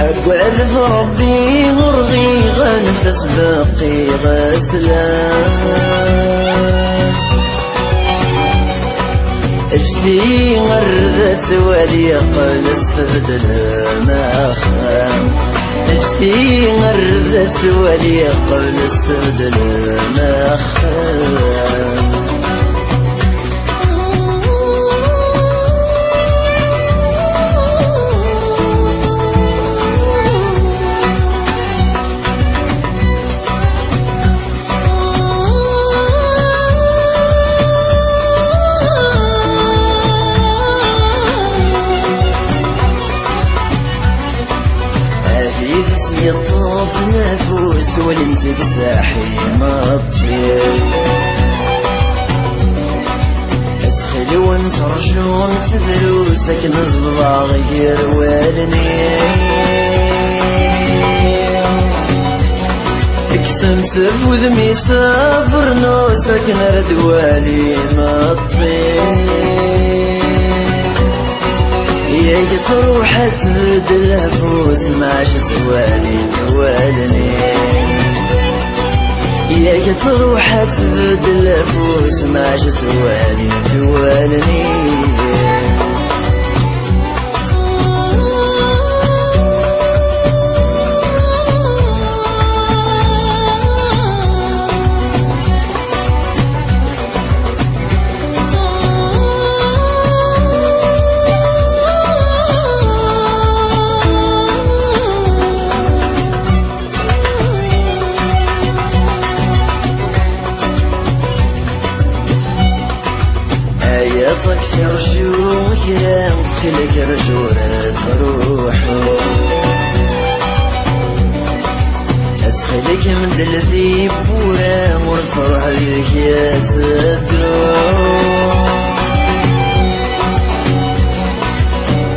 أقعد ربي غرغي غنفس بقي غسلان اجتي غردت ولي قلس فبدل مخام اجتي غردت ولي قلس فبدل مخام يطوف نفوس والانتك ساحي مطير ادخل ونترجون في دروسك نزبض غير والني اكسن تفوذ ميسافر نوسك نرد والي مطير ياك تروح تفد الهفوس ماش توالي توالني ياك تروح تفد الهفوس ماش توالي توالني تكسر شوك يا مفكلك رجورة روحو ادخلك من دلذي بورا ورفرح ليك يا تدو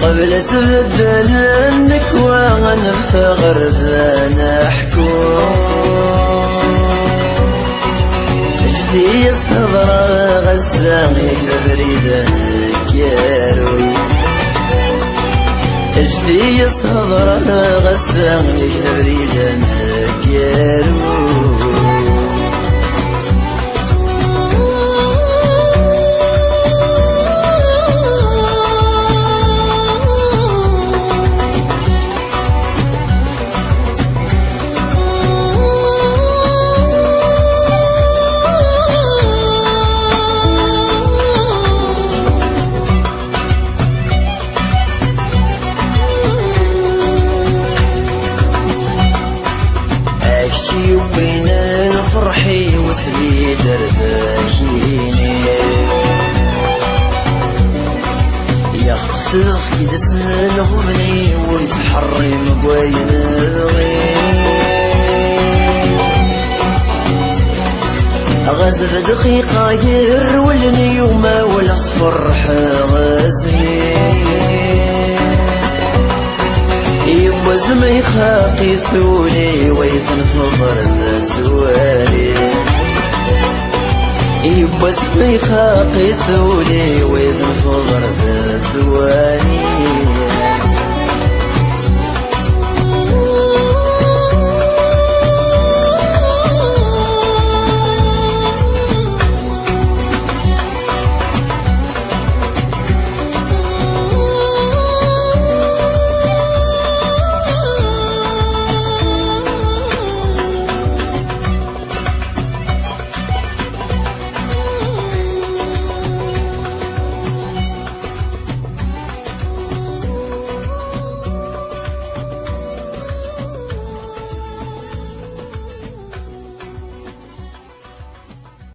قبل تبدل النكوى غنفغر ذا نحكو اجتي صدر غزامي بريدا كيرو اجتي صدر غزامي بريدا كيرو وبين الفرحي وسلي درداهيني يخسخ يدسن الغبني ويتحري مقوين غزل دقيقة يرولني وما والاصفر غازلي يبوز ما يخاقي ثولي ويتنفضر ذاتوالي يبوز ما يخاقي ثولي ويتنفضر ذاتوالي